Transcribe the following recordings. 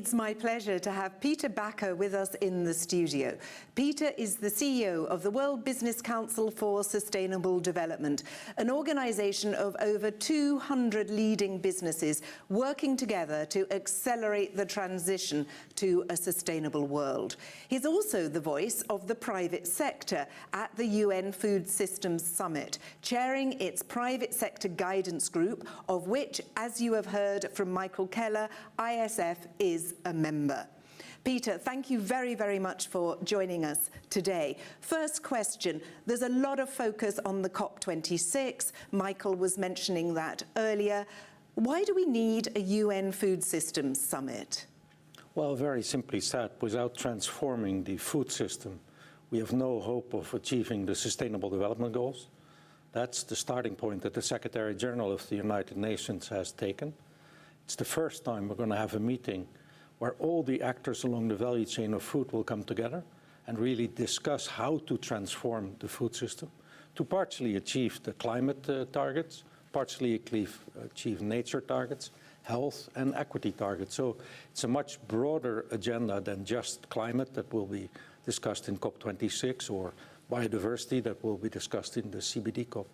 It's my pleasure to have Peter Bakker with us in the studio. Peter is the CEO of the World Business Council for Sustainable Development, an organisation of over 200 leading businesses working together to accelerate the transition to a sustainable world. He's also the voice of the private sector at the UN Food Systems Summit, chairing its private sector guidance group, of which, as you have heard from Michael Keller, ISF is a member. Peter, thank you very, very much for joining us today. First question, there's a lot of focus on the COP26. Michael was mentioning that earlier. Why do we need a UN Food Systems Summit? Well, very simply said, without transforming the food system, we have no hope of achieving the Sustainable Development Goals. That's the starting point that the Secretary General of the United Nations has taken. It's the first time we're going to have a meeting where all the actors along the value chain of food will come together and really discuss how to transform the food system to partially achieve the climate targets, partially achieve nature targets, health and equity targets. So it's a much broader agenda than just climate that will be discussed in COP26 or biodiversity that will be discussed in the CBD COP.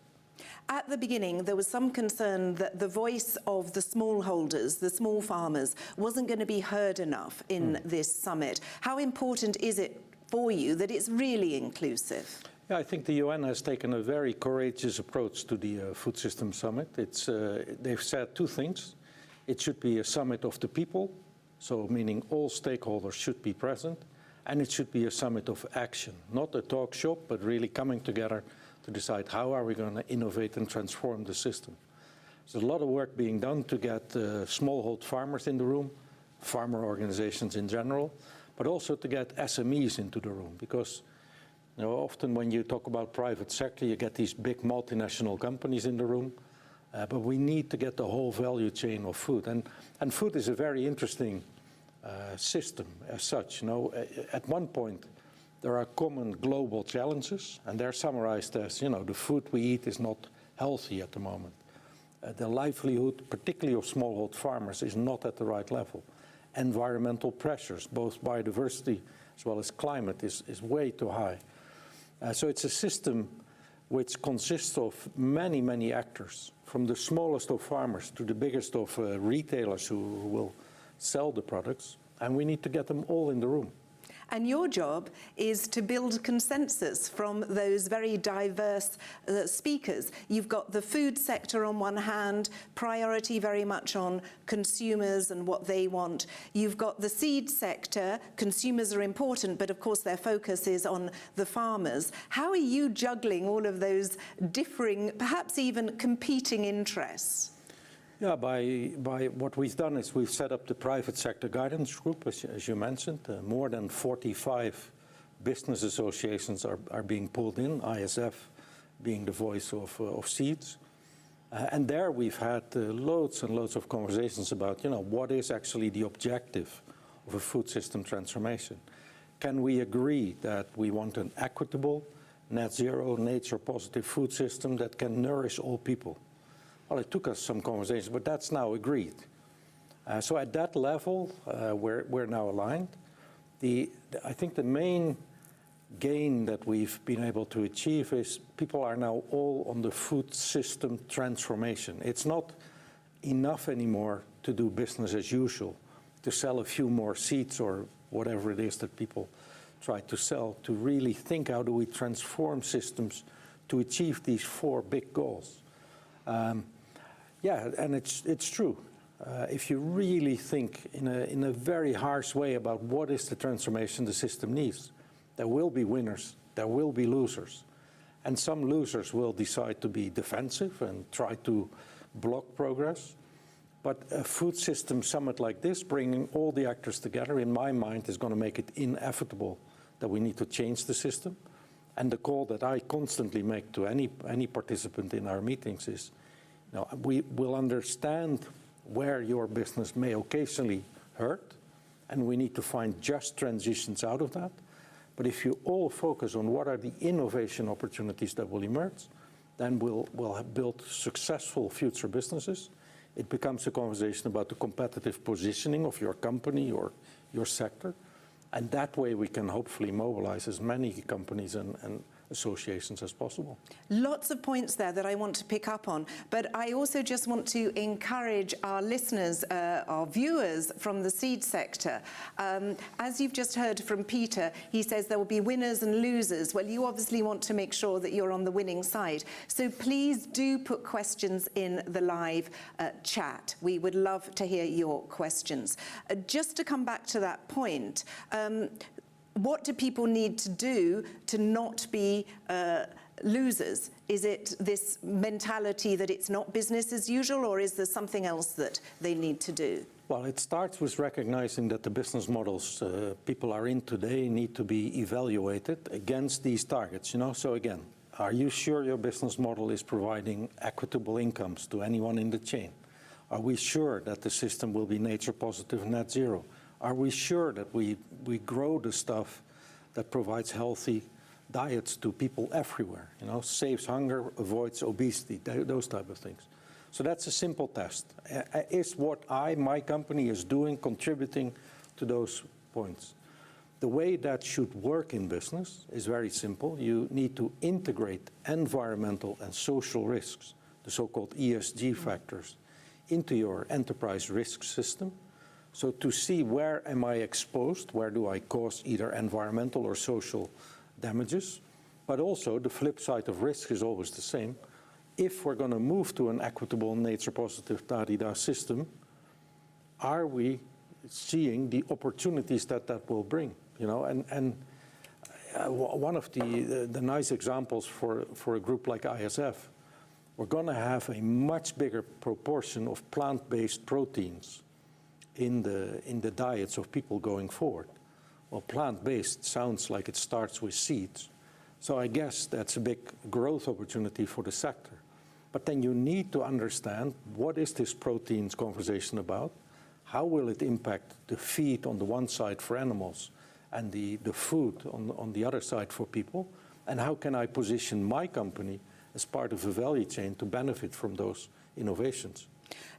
At the beginning, there was some concern that the voice of the smallholders, the small farmers, wasn't going to be heard enough in this summit. How important is it for you that it's really inclusive? Yeah, I think the UN has taken a very courageous approach to the Food System Summit. They've said two things. It should be a summit of the people, so meaning all stakeholders should be present, and it should be a summit of action, not a talk shop, but really coming together to decide how are we going to innovate and transform the system. There's a lot of work being done to get smallhold farmers in the room, farmer organizations in general, but also to get SMEs into the room, because often when you talk about private sector, you get these big multinational companies in the room, but we need to get the whole value chain of food. And food is a very interesting system as such. At one point, there are common global challenges, and they're summarized as, the food we eat is not healthy at the moment. The livelihood, particularly of smallhold farmers, is not at the right level. Environmental pressures, both biodiversity as well as climate, is way too high. So it's a system which consists of many, many actors, from the smallest of farmers to the biggest of retailers who will sell the products, and we need to get them all in the room. And your job is to build consensus from those very diverse speakers. You've got the food sector on one hand, priority very much on consumers and what they want. You've got the seed sector, consumers are important, but of course their focus is on the farmers. How are you juggling all of those differing, perhaps even competing interests? Yeah, by what we've done is we've set up the private sector guidance group, as you mentioned. More than 45 business associations are being pulled in, ISF being the voice of seeds. And there we've had loads and loads of conversations about, what is actually the objective of a food system transformation? Can we agree that we want an equitable, net zero, nature positive food system that can nourish all people? Well, it took us some conversations, but that's now agreed. So at that level, we're now aligned. I think the main gain that we've been able to achieve is people are now all on the food system transformation. It's not enough anymore to do business as usual, to sell a few more seeds or whatever it is that people try to sell, to really think how do we transform systems to achieve these four big goals. Yeah, and it's true. If you really think in a very harsh way about what is the transformation the system needs, there will be winners, there will be losers. And some losers will decide to be defensive and try to block progress. But a food system summit like this, bringing all the actors together, in my mind, is going to make it inevitable that we need to change the system. And the call that I constantly make to any participant in our meetings is, we will understand where your business may occasionally hurt, and we need to find just transitions out of that. But if you all focus on what are the innovation opportunities that will emerge, then we'll have built successful future businesses It becomes a conversation about the competitive positioning of your company or your sector. And that way we can hopefully mobilize as many companies and associations as possible. Lots of points there that I want to pick up on, but I also just want to encourage our listeners, our viewers from the seed sector. As you've just heard from Peter, he says there will be winners and losers. Well, you obviously want to make sure that you're on the winning side. So please do put questions in the live chat. We would love to hear your questions. Just to come back to that point, what do people need to do to not be losers? Is it this mentality that it's not business as usual, or is there something else that they need to do? Well, it starts with recognizing that the business models people are in today need to be evaluated against these targets. So again, are you sure your business model is providing equitable incomes to anyone in the chain? Are we sure that the system will be nature positive and net zero? Are we sure that we grow the stuff that provides healthy diets to people everywhere, saves hunger, avoids obesity, those type of things? So that's a simple test. Is what my company is doing contributing to those points? The way that should work in business is very simple. You need to integrate environmental and social risks, the so-called ESG factors, into your enterprise risk system. So to see where am I exposed, where do I cause either environmental or social damages, but also the flip side of risk is always the same. If we're going to move to an equitable, nature-positive da-di-da system, are we seeing the opportunities that will bring? One of the nice examples for a group like ISF, we're going to have a much bigger proportion of plant-based proteins in the diets of people going forward. Well, plant-based sounds like it starts with seeds. So I guess that's a big growth opportunity for the sector. But then you need to understand, what is this proteins conversation about? How will it impact the feed on the one side for animals and the food on the other side for people? And how can I position my company as part of a value chain to benefit from those innovations?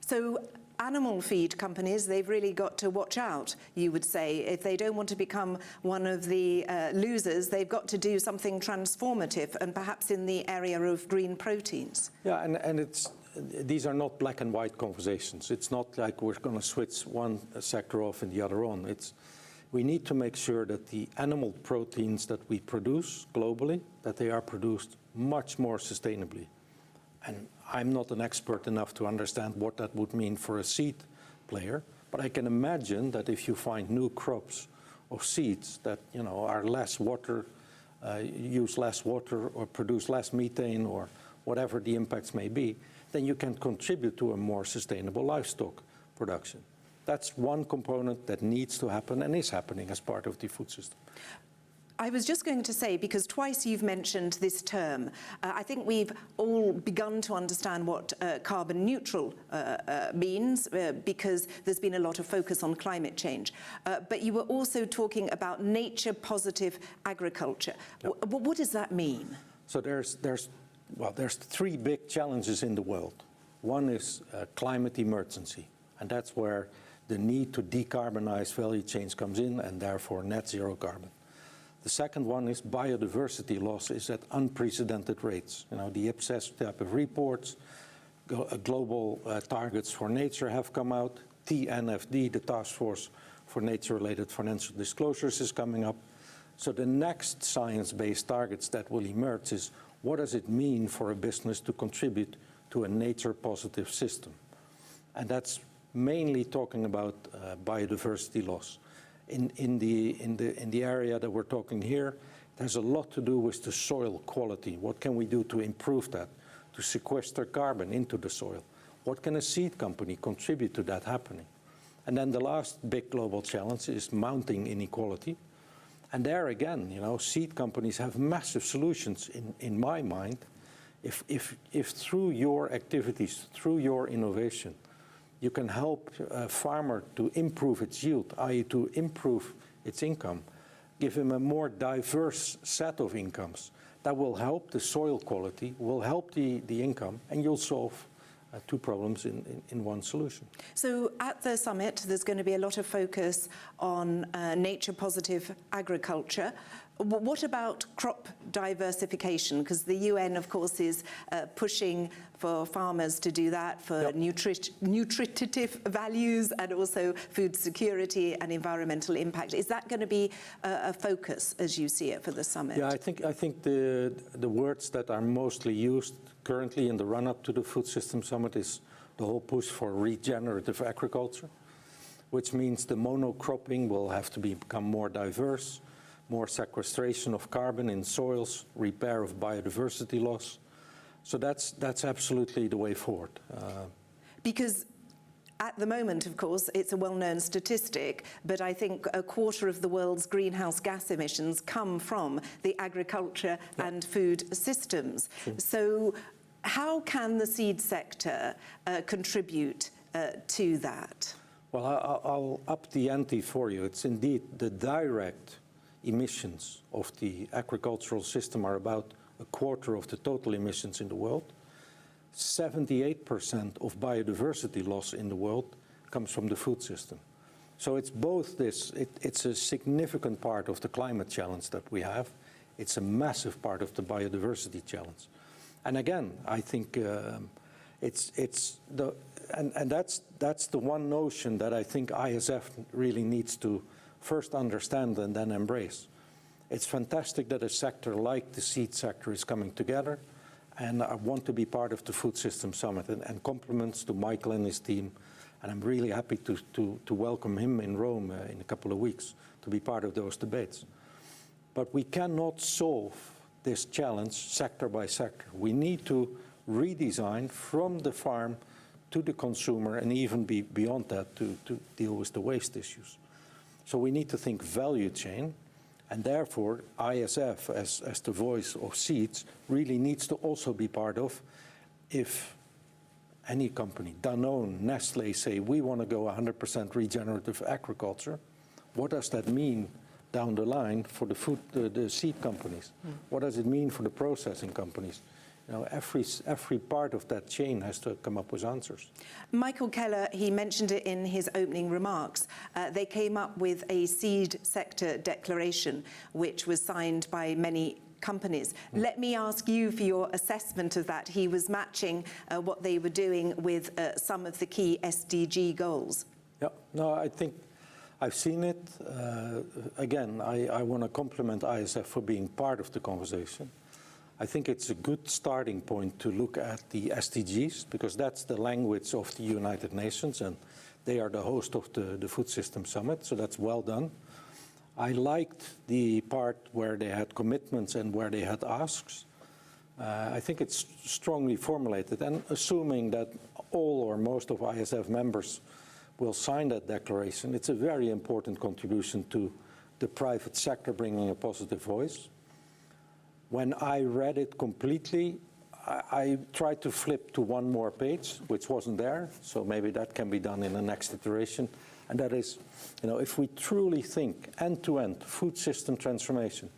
So animal feed companies, they've really got to watch out, you would say. If they don't want to become one of the losers, they've got to do something transformative, and perhaps in the area of green proteins. Yeah, and these are not black and white conversations. It's not like we're going to switch one sector off and the other on. We need to make sure that the animal proteins that we produce globally, that they are produced much more sustainably. And I'm not an expert enough to understand what that would mean for a seed player, but I can imagine that if you find new crops of seeds that are less water, use less water, or produce less methane, or whatever the impacts may be, then you can contribute to a more sustainable livestock production. That's one component that needs to happen and is happening as part of the food system. I was just going to say, because twice you've mentioned this term, I think we've all begun to understand what carbon neutral means, because there's been a lot of focus on climate change. But you were also talking about nature-positive agriculture. Yep. What does that mean? So there's three big challenges in the world. One is climate emergency, and that's where the need to decarbonize value chains comes in, and therefore net zero carbon. The second one is biodiversity loss is at unprecedented rates. The IPCC type of reports, global targets for nature have come out. TNFD, the Task Force for Nature-Related Financial Disclosures, is coming up. So the next science-based targets that will emerge is, what does it mean for a business to contribute to a nature-positive system? And that's mainly talking about biodiversity loss. In the area that we're talking here, it has a lot to do with the soil quality. What can we do to improve that, to sequester carbon into the soil? What can a seed company contribute to that happening? And then the last big global challenge is mounting inequality. And there again, seed companies have massive solutions in my mind. If through your activities, through your innovation, you can help a farmer to improve its yield, i.e. to improve its income, give him a more diverse set of incomes. That will help the soil quality, will help the income, and you'll solve two problems in one solution. So at the summit, there's going to be a lot of focus on nature-positive agriculture. What about crop diversification? Because the UN, of course, is pushing for farmers to do that for nutritive values and also food security and environmental impact. Is that going to be a focus, as you see it, for the summit? Yeah, I think the words that are mostly used currently in the run-up to the Food System Summit is the whole push for regenerative agriculture, which means the monocropping will have to become more diverse, more sequestration of carbon in soils, repair of biodiversity loss. So that's absolutely the way forward. Because at the moment, of course, it's a well-known statistic, but I think a quarter of the world's greenhouse gas emissions come from the agriculture and food systems. So how can the seed sector contribute to that? Well, I'll up the ante for you. It's indeed the direct emissions of the agricultural system are about a quarter of the total emissions in the world. 78% of biodiversity loss in the world comes from the food system. So it's both this, it's a significant part of the climate challenge that we have. It's a massive part of the biodiversity challenge. And again, I think that's the one notion that I think ISF really needs to first understand and then embrace. It's fantastic that a sector like the seed sector is coming together, and I want to be part of the Food System Summit, and compliments to Michael and his team, and I'm really happy to welcome him in Rome in a couple of weeks to be part of those debates. But we cannot solve this challenge sector by sector. We need to redesign from the farm to the consumer and even beyond that to deal with the waste issues. So we need to think value chain, and therefore ISF as the voice of seeds really needs to also be part of. If any company, Danone, Nestle, say we want to go 100% regenerative agriculture, what does that mean down the line for the seed companies? What does it mean for the processing companies? You know, every part of that chain has to come up with answers. Michael Keller, he mentioned it in his opening remarks. They came up with a seed sector declaration, which was signed by many companies. Let me ask you for your assessment of that. He was matching what they were doing with some of the key SDG goals. Yeah, no, I think I've seen it. Again, I want to compliment ISF for being part of the conversation. I think it's a good starting point to look at the SDGs, because that's the language of the United Nations, and they are the host of the Food System Summit, so that's well done. I liked the part where they had commitments and where they had asks. I think it's strongly formulated, and assuming that all or most of ISF members will sign that declaration, it's a very important contribution to the private sector bringing a positive voice. When I read it completely, I tried to flip to one more page, which wasn't there, so maybe that can be done in the next iteration. And that is, you know, if we truly think end-to-end food system transformation,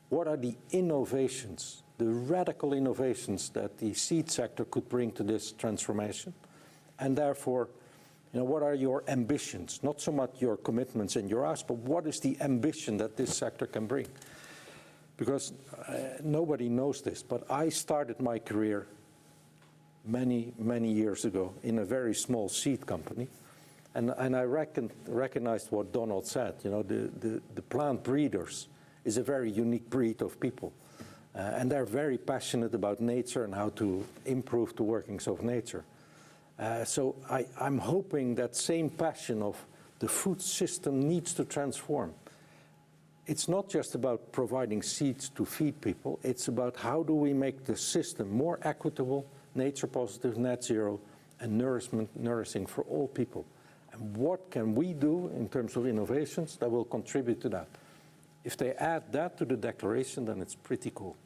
what are the innovations, the radical innovations that the seed sector could bring to this transformation? And therefore, you know, what are your ambitions? Not so much your commitments and your asks, but what is the ambition that this sector can bring? Because nobody knows this, but I started my career many, many years ago in a very small seed company. And I recognized what Donald said. You know, the plant breeders is a very unique breed of people. And they're very passionate about nature and how to improve the workings of nature. So I'm hoping that same passion of the food system needs to transform. It's not just about providing seeds to feed people, it's about how do we make the system more equitable, nature positive, net zero, and nourishing for all people. And what can we do in terms of innovations that will contribute to that? If they add that to the declaration, then it's pretty cool.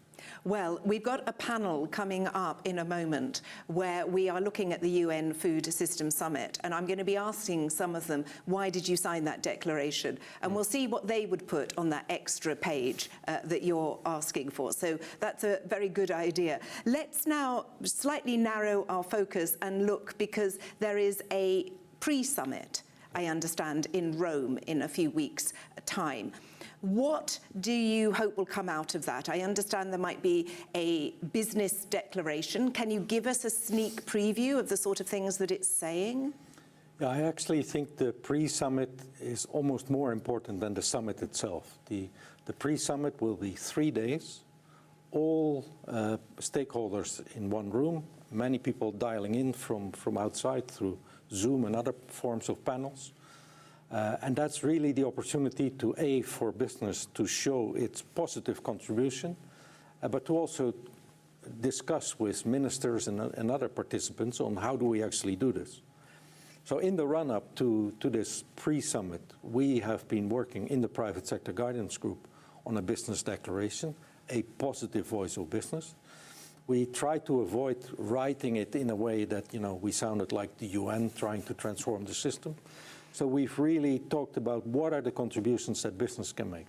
Well, we've got a panel coming up in a moment where we are looking at the UN Food Systems Summit, and I'm going to be asking some of them, why did you sign that declaration? And we'll see what they would put on that extra page that you're asking for. So that's a very good idea. Let's now slightly narrow our focus and look, because there is a pre-summit, I understand, in Rome in a few weeks' time. What do you hope will come out of that? I understand there might be a business declaration. Can you give us a sneak preview of the sort of things that it's saying? Yeah, I actually think the pre-summit is almost more important than the summit itself. The pre-summit will be 3 days, all stakeholders in one room, many people dialing in from outside through Zoom and other forms of panels. And that's really the opportunity to, for business to show its positive contribution, but to also discuss with ministers and other participants on how do we actually do this. So in the run-up to this pre-summit, we have been working in the private sector guidance group on a business declaration, a positive voice of business. We try to avoid writing it in a way that, we sounded like the UN trying to transform the system. So we've really talked about what are the contributions that business can make.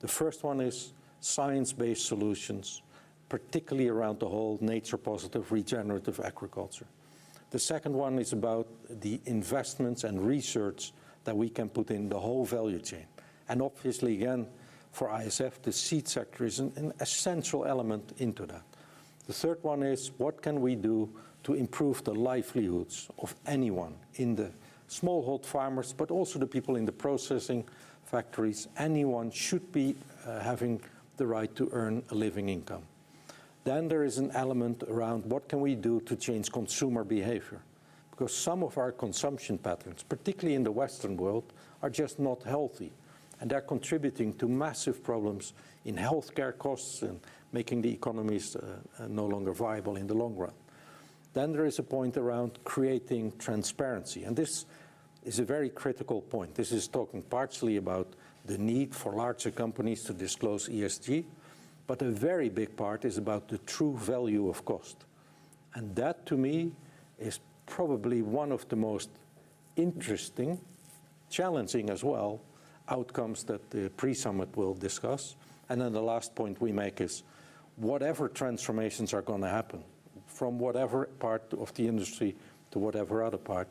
The first one is science-based solutions, particularly around the whole nature-positive regenerative agriculture. The second one is about the investments and research that we can put in the whole value chain. And obviously, again, for ISF, the seed sector is an essential element into that. The third one is what can we do to improve the livelihoods of anyone in the smallhold farmers, but also the people in the processing factories. Anyone should be having the right to earn a living income. Then there is an element around what can we do to change consumer behavior, because some of our consumption patterns, particularly in the Western world, are just not healthy, and they're contributing to massive problems in healthcare costs and making the economies no longer viable in the long run. Then there is a point around creating transparency, and this is a very critical point. This is talking partially about the need for larger companies to disclose ESG, but a very big part is about the true value of cost. And that, to me, is probably one of the most interesting, challenging as well, outcomes that the pre-summit will discuss. And then the last point we make is whatever transformations are going to happen, from whatever part of the industry to whatever other part,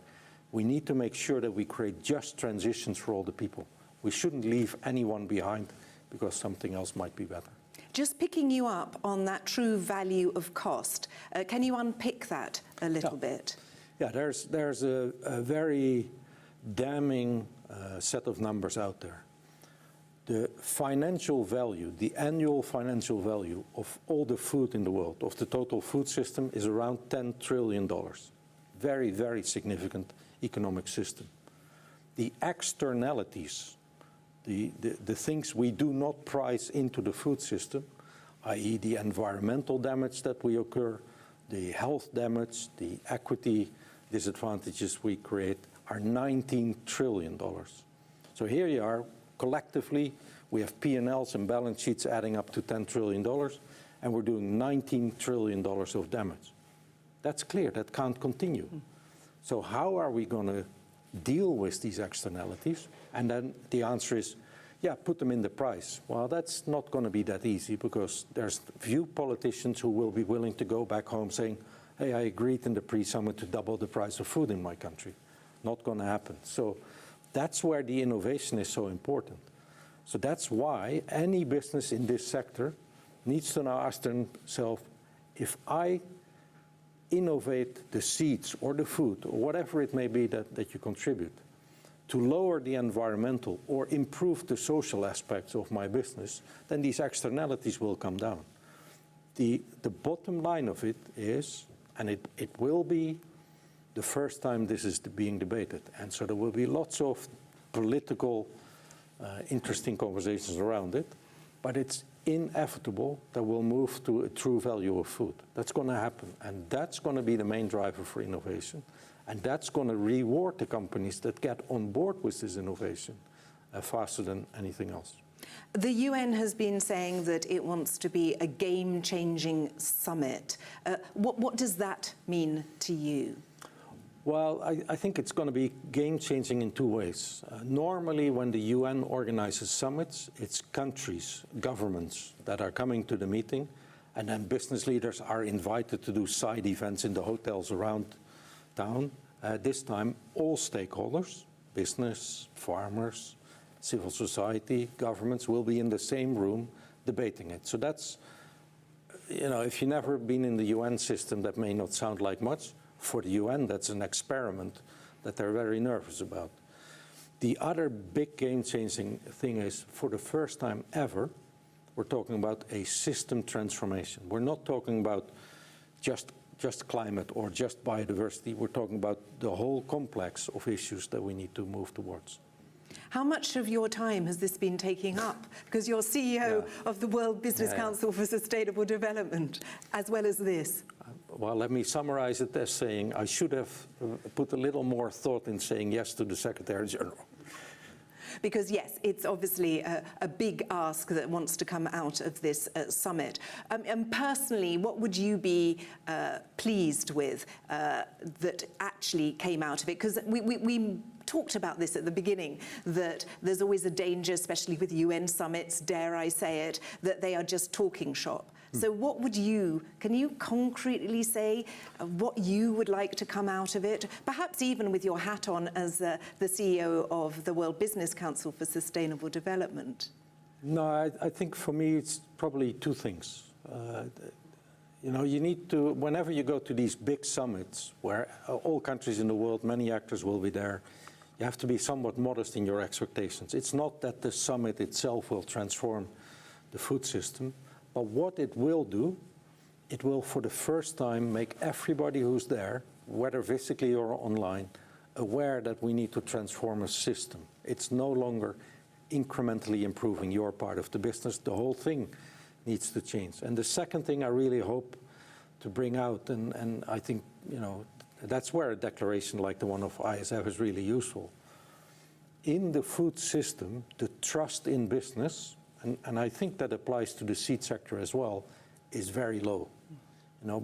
we need to make sure that we create just transitions for all the people. We shouldn't leave anyone behind because something else might be better. Just picking you up on that true value of cost, can you unpick that a little bit? Yeah, there's a very damning set of numbers out there. The financial value, the annual financial value of all the food in the world, of the total food system, is around $10 trillion. Very, very significant economic system. The externalities, the things we do not price into the food system, i.e. the environmental damage that we occur, the health damage, the equity disadvantages we create, are $19 trillion. So here you are, collectively, we have P&Ls and balance sheets adding up to $10 trillion, and we're doing $19 trillion of damage. That's clear, that can't continue. So how are we going to deal with these externalities? And then the answer is, put them in the price. Well, that's not going to be that easy, because there's few politicians who will be willing to go back home saying, hey, I agreed in the pre-summit to double the price of food in my country. Not going to happen. So that's where the innovation is so important. So that's why any business in this sector needs to now ask themselves, if I innovate the seeds or the food or whatever it may be that you contribute to lower the environmental or improve the social aspects of my business, then these externalities will come down. The bottom line of it is, and it will be the first time this is being debated, and so there will be lots of political interesting conversations around it, but it's inevitable that we'll move to a true value of food. That's going to happen, and that's going to be the main driver for innovation, and that's going to reward the companies that get on board with this innovation faster than anything else. The UN has been saying that it wants to be a game-changing summit. What does that mean to you? Well, I think it's going to be game-changing in two ways. Normally, when the UN organizes summits, it's countries, governments that are coming to the meeting, and then business leaders are invited to do side events in the hotels around town. This time, all stakeholders, business, farmers, civil society, governments will be in the same room debating it. So that's, if you've never been in the UN system, that may not sound like much. For the UN, that's an experiment that they're very nervous about. The other big game-changing thing is, for the first time ever, we're talking about a system transformation. We're not talking about just climate or just biodiversity. We're talking about the whole complex of issues that we need to move towards. How much of your time has this been taking up? Because you're CEO of the World Business Council for Sustainable Development, as well as this. Well, let me summarize it as saying I should have put a little more thought in saying yes to the Secretary General. Because yes, it's obviously a big ask that wants to come out of this summit. And personally, what would you be pleased with that actually came out of it? Because we talked about this at the beginning, that there's always a danger, especially with UN summits, dare I say it, that they are just talking shop. So what can you concretely say what you would like to come out of it? Perhaps even with your hat on as the CEO of the World Business Council for Sustainable Development. No, I think for me it's probably two things. You need to, whenever you go to these big summits where all countries in the world, many actors will be there, you have to be somewhat modest in your expectations. It's not that the summit itself will transform the food system. But what it will do, it will for the first time make everybody who's there, whether physically or online, aware that we need to transform a system. It's no longer incrementally improving your part of the business. The whole thing needs to change. And the second thing I really hope to bring out, and I think, that's where a declaration like the one of ISF is really useful. In the food system, the trust in business, and I think that applies to the seed sector as well, is very low.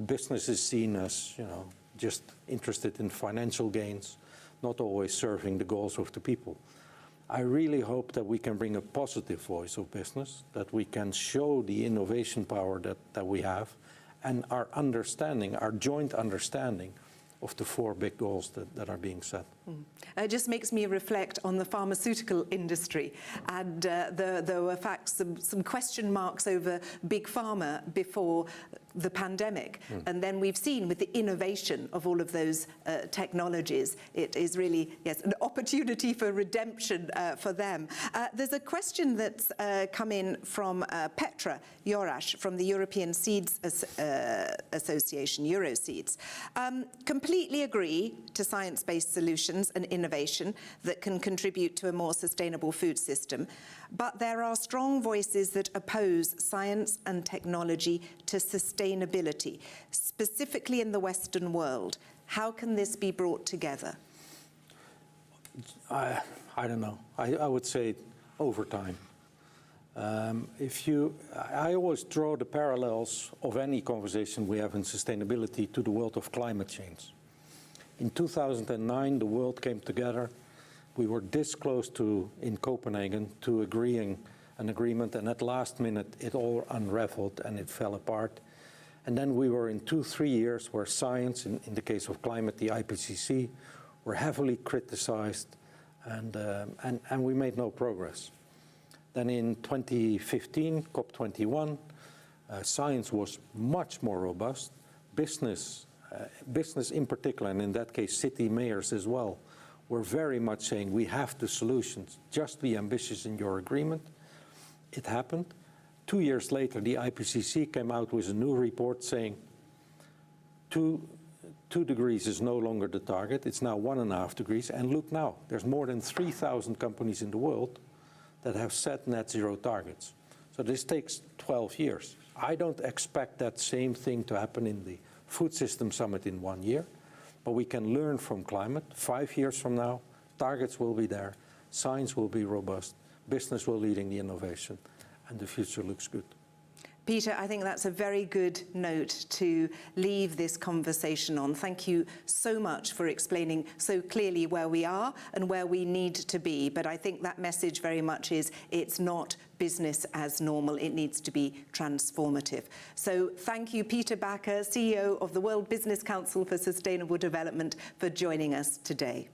Business is seen as, just interested in financial gains, not always serving the goals of the people. I really hope that we can bring a positive voice of business, that we can show the innovation power that we have, and our understanding, our joint understanding of the four big goals that are being set. It just makes me reflect on the pharmaceutical industry, and there were some question marks over big pharma before the pandemic, and then we've seen with the innovation of all of those technologies, it is really, yes, an opportunity for redemption for them. There's a question that's come in from Petra Jorash from the European Seeds Association, Euroseeds. Completely agree to science-based solutions and innovation that can contribute to a more sustainable food system, but there are strong voices that oppose science and technology to sustainability, specifically in the Western world. How can this be brought together? I don't know. I would say over time. I always draw the parallels of any conversation we have in sustainability to the world of climate change. In 2009, the world came together. We were this close in Copenhagen to agreeing an agreement, and at last minute, it all unraveled and it fell apart. And then we were in 2-3 years where science, in the case of climate, the IPCC, were heavily criticized, and we made no progress. Then in 2015, COP21, science was much more robust. Business in particular, and in that case city mayors as well, were very much saying we have the solutions, just be ambitious in your agreement. It happened. 2 years later, the IPCC came out with a new report saying 2 degrees is no longer the target, it's now 1.5 degrees, and look now, there's more than 3,000 companies in the world that have set net zero targets. So this takes 12 years. I don't expect that same thing to happen in the Food System Summit in 1 year, but we can learn from climate. 5 years from now, targets will be there, science will be robust, business will leading the innovation, and the future looks good. Peter, I think that's a very good note to leave this conversation on. Thank you so much for explaining so clearly where we are and where we need to be. But I think that message very much is it's not business as normal. It needs to be transformative. So thank you, Peter Bakker, CEO of the World Business Council for Sustainable Development, for joining us today.